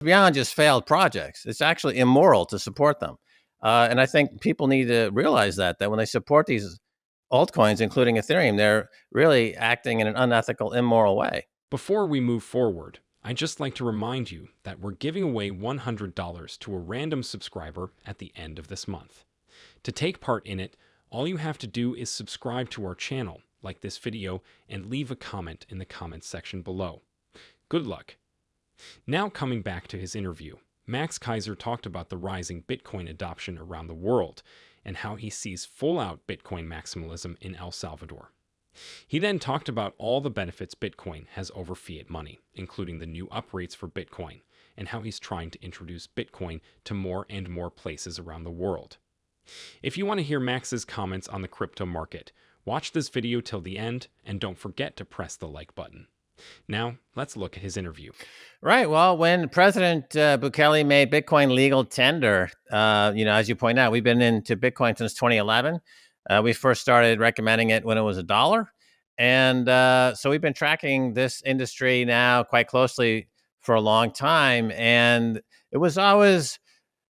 beyond just failed projects. It's actually immoral to support them. And I think people need to realize that when they support these altcoins, including Ethereum, they're really acting in an unethical, immoral way. Before we move forward, I'd just like to remind you that we're giving away $100 to a random subscriber at the end of this month. To take part in it, all you have to do is subscribe to our channel, like this video, and leave a comment in the comments section below. Good luck. Now coming back to his interview, Max Keiser talked about the rising Bitcoin adoption around the world and how he sees full-out Bitcoin maximalism in El Salvador. He then talked about all the benefits Bitcoin has over fiat money, including the new uprates for Bitcoin, and how he's trying to introduce Bitcoin to more and more places around the world. If you want to hear Max's comments on the crypto market, watch this video till the end and don't forget to press the like button. Now, let's look at his interview. Right. Well, when President Bukele made Bitcoin legal tender, as you point out, we've been into Bitcoin since 2011. We first started recommending it when it was $1. And so we've been tracking this industry now quite closely for a long time. And it was always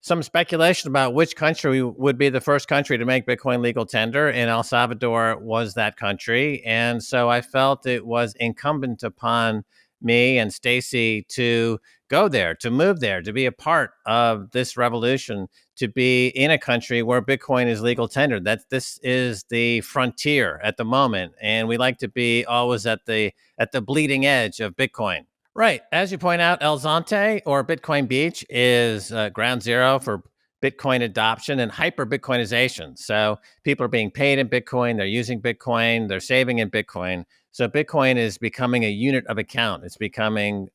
some speculation about which country would be the first country to make Bitcoin legal tender, and El Salvador was that country. And so I felt it was incumbent upon me and Stacy to go there, to move there, to be a part of this revolution, to be in a country where Bitcoin is legal tender. That this is the frontier at the moment, and we like to be always at the bleeding edge of Bitcoin. Right. As you point out, El Zonte, or Bitcoin Beach, is ground zero for Bitcoin adoption and hyper Bitcoinization. So people are being paid in Bitcoin, they're using Bitcoin, they're saving in Bitcoin. So Bitcoin is becoming a unit of account. It's becoming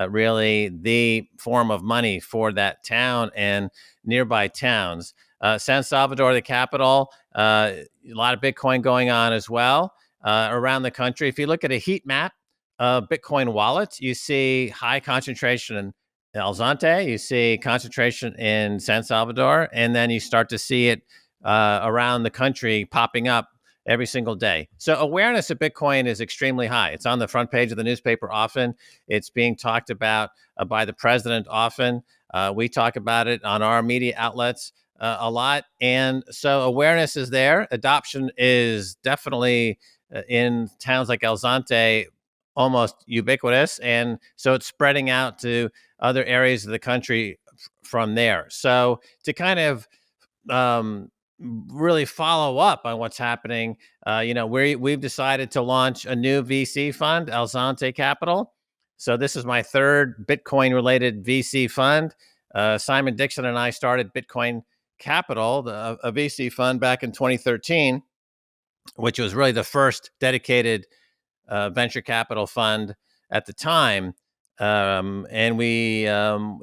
really the form of money for that town and nearby towns. San Salvador, the capital, a lot of Bitcoin going on as well around the country. If you look at a heat map, Bitcoin wallet, you see high concentration in El Zonte, you see concentration in San Salvador, and then you start to see it around the country popping up every single day. So awareness of Bitcoin is extremely high. It's on the front page of the newspaper often. It's being talked about by the president often. We talk about it on our media outlets a lot. And so awareness is there. Adoption is definitely in towns like El Zonte almost ubiquitous, and so it's spreading out to other areas of the country from there. So to kind of really follow up on what's happening, we've decided to launch a new VC fund, El Zonte Capital. So this is my third Bitcoin-related VC fund. Simon Dixon and I started Bitcoin Capital, a VC fund, back in 2013, which was really the first dedicated venture capital fund at the time. And we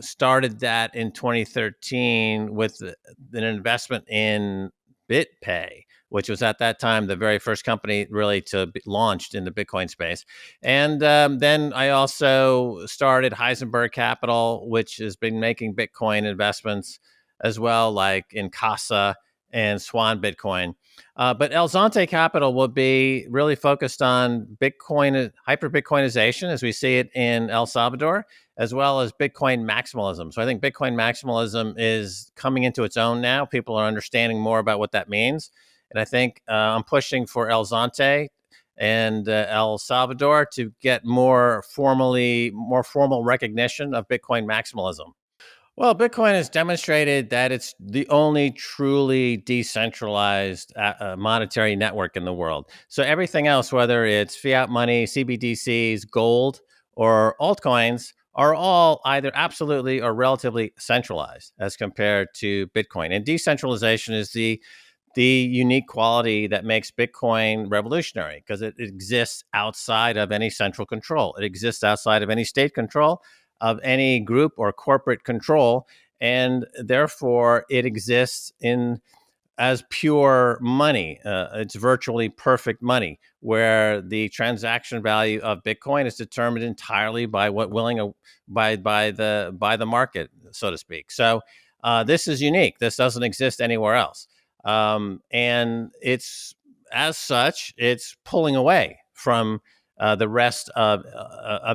started that in 2013 with an investment in BitPay, which was at that time the very first company really to be launched in the Bitcoin space. And then I also started Heisenberg Capital, which has been making Bitcoin investments as well, like in Casa and Swan Bitcoin. But El Zonte Capital will be really focused on Bitcoin, hyper Bitcoinization, as we see it in El Salvador, as well as Bitcoin maximalism. So I think Bitcoin maximalism is coming into its own now. People are understanding more about what that means. And I think I'm pushing for El Zonte and El Salvador to get more formal recognition of Bitcoin maximalism. Well, Bitcoin has demonstrated that it's the only truly decentralized monetary network in the world. So everything else, whether it's fiat money, CBDCs, gold, or altcoins, are all either absolutely or relatively centralized as compared to Bitcoin. And decentralization is the unique quality that makes Bitcoin revolutionary, because it exists outside of any central control. It exists outside of any state control, of any group or corporate control, and therefore it exists as pure money. It's virtually perfect money, where the transaction value of Bitcoin is determined entirely by by the market, so to speak. So this is unique. This doesn't exist anywhere else, and it's as such, it's pulling away from the rest of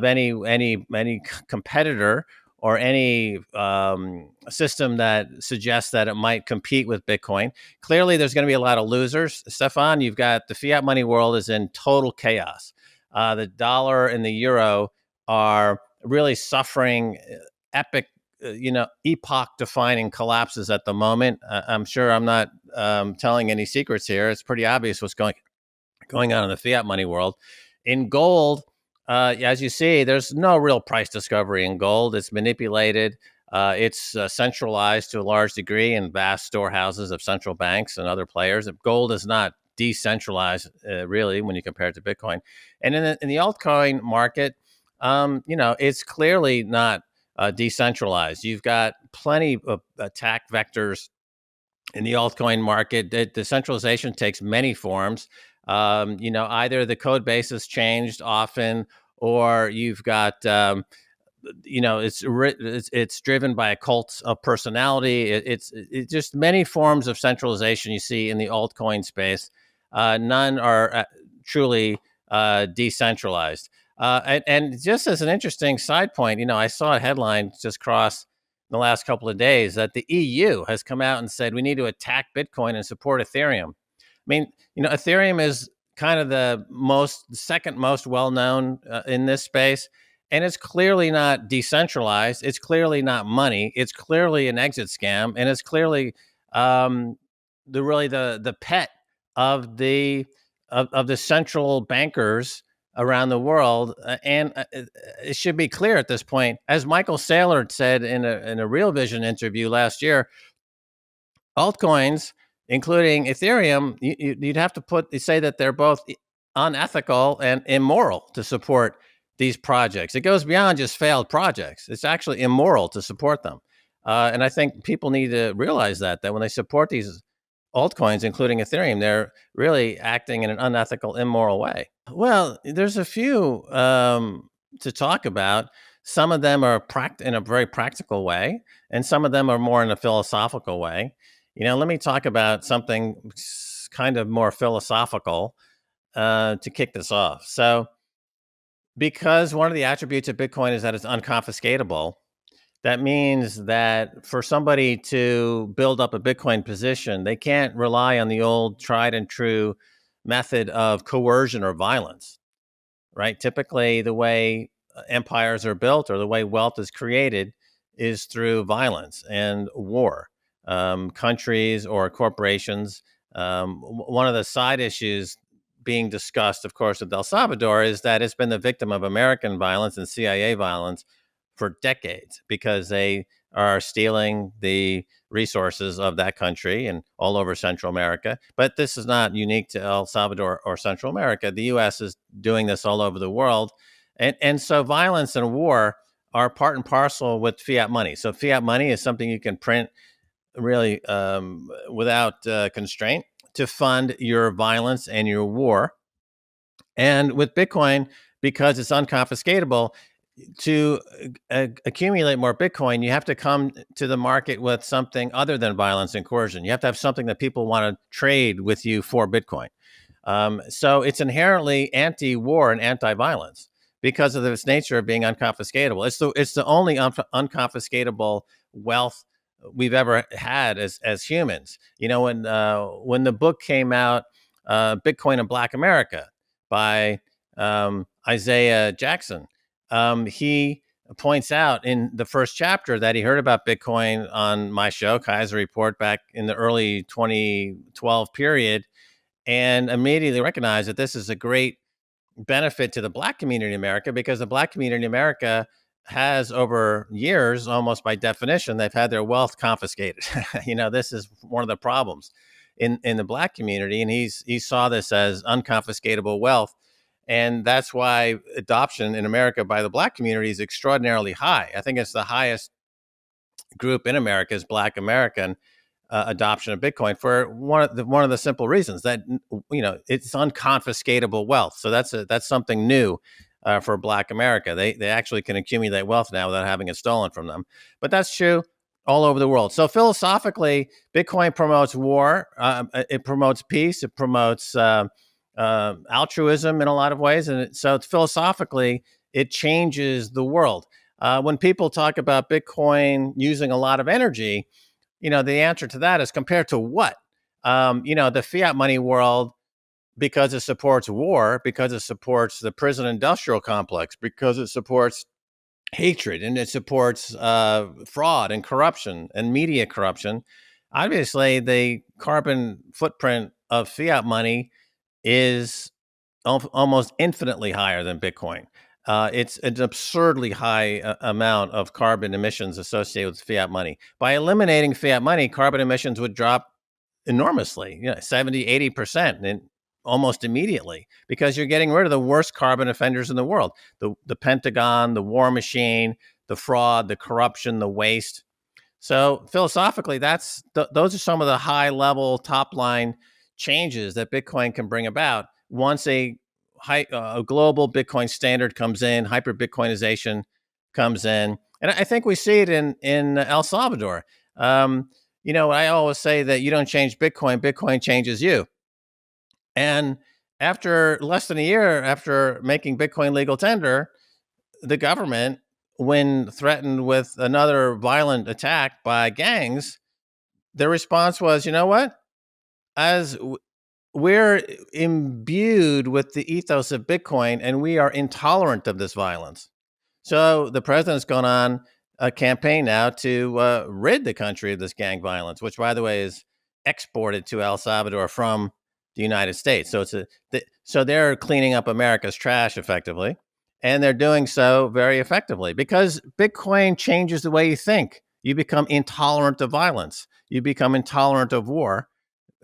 any competitor or any system that suggests that it might compete with Bitcoin. Clearly, there's going to be a lot of losers. Stefan, you've got the fiat money world is in total chaos. The dollar and the euro are really suffering epic, epoch-defining collapses at the moment. I'm sure I'm not telling any secrets here. It's pretty obvious what's going on in the fiat money world. In gold, as you see, there's no real price discovery in gold. It's manipulated. It's centralized to a large degree in vast storehouses of central banks and other players. Gold is not decentralized, really, when you compare it to Bitcoin. And in the altcoin market, it's clearly not decentralized. You've got plenty of attack vectors in the altcoin market. The centralization takes many forms. Either the code base has changed often, or you've got it's driven by a cult of personality. It's just many forms of centralization you see in the altcoin space. None are truly decentralized. And just as an interesting side point, I saw a headline just cross in the last couple of days that the EU has come out and said we need to attack Bitcoin and support Ethereum. I mean, Ethereum is kind of the second most well-known in this space. And it's clearly not decentralized. It's clearly not money. It's clearly an exit scam. And it's clearly the pet of the central bankers around the world. And it should be clear at this point, as Michael Saylor said in a Real Vision interview last year, altcoins, including Ethereum, you'd have to say that they're both unethical and immoral to support these projects. It goes beyond just failed projects. It's actually immoral to support them. And I think people need to realize that when they support these altcoins, including Ethereum, they're really acting in an unethical, immoral way. Well, there's a few to talk about. Some of them are in a very practical way, and some of them are more in a philosophical way. Let me talk about something kind of more philosophical to kick this off. So, because one of the attributes of Bitcoin is that it's unconfiscatable, that means that for somebody to build up a Bitcoin position, they can't rely on the old tried and true method of coercion or violence, right? Typically, the way empires are built or the way wealth is created is through violence and war. Countries or corporations. One of the side issues being discussed, of course, with El Salvador is that it's been the victim of American violence and CIA violence for decades because they are stealing the resources of that country and all over Central America. But this is not unique to El Salvador or Central America. The U.S. is doing this all over the world. And so violence and war are part and parcel with fiat money. So fiat money is something you can print really without constraint to fund your violence and your war. And with Bitcoin, because it's unconfiscatable, to accumulate more Bitcoin, you have to come to the market with something other than violence and coercion. You have to have something that people want to trade with you for Bitcoin. So it's inherently anti-war and anti-violence because of its nature of being unconfiscatable. It's the only unconfiscatable wealth we've ever had as humans. When the book came out, Bitcoin in Black America by Isaiah Jackson, he points out in the first chapter that he heard about Bitcoin on my show, Keiser Report, back in the early 2012 period, and immediately recognized that this is a great benefit to the Black community in America because the Black community in America has over years, almost by definition, they've had their wealth confiscated. This is one of the problems in the Black community. And he saw this as unconfiscatable wealth. And that's why adoption in America by the Black community is extraordinarily high. I think it's the highest group in America is Black American adoption of Bitcoin for one of the simple reasons that, it's unconfiscatable wealth. So that's something new. For Black America, they actually can accumulate wealth now without having it stolen from them. But that's true all over the world. So philosophically, Bitcoin promotes war. It promotes peace. It promotes altruism in a lot of ways. And so philosophically, it changes the world. When people talk about Bitcoin using a lot of energy, the answer to that is compared to what? The fiat money world, because it supports war, because it supports the prison industrial complex, because it supports hatred and it supports fraud and corruption and media corruption. Obviously, the carbon footprint of fiat money is almost infinitely higher than Bitcoin. It's an absurdly high amount of carbon emissions associated with fiat money. By eliminating fiat money, carbon emissions would drop enormously, 70, 80%, and almost immediately, because you're getting rid of the worst carbon offenders in the world. The Pentagon, the war machine, the fraud, the corruption, the waste. So philosophically, those are some of the high level top line changes that Bitcoin can bring about once a global Bitcoin standard comes in, hyper Bitcoinization comes in. And I think we see it in El Salvador. I always say that you don't change Bitcoin, Bitcoin changes you. And after less than a year after making Bitcoin legal tender, the government, when threatened with another violent attack by gangs, their response was, you know what? As we're imbued with the ethos of Bitcoin and we are intolerant of this violence. So the president's gone on a campaign now to rid the country of this gang violence, which, by the way, is exported to El Salvador from the United States. So so they're cleaning up America's trash effectively, and they're doing so very effectively because Bitcoin changes the way you think. You become intolerant of violence. You become intolerant of war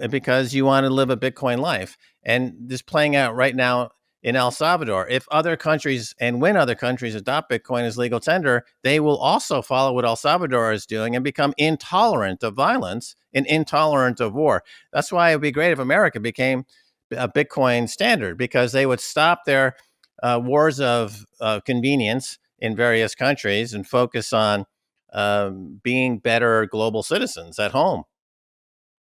because you want to live a Bitcoin life. And this playing out right now in El Salvador. If other countries and when other countries adopt Bitcoin as legal tender, they will also follow what El Salvador is doing and become intolerant of violence and intolerant of war. That's why it would be great if America became a Bitcoin standard, because they would stop their wars of convenience in various countries and focus on being better global citizens at home.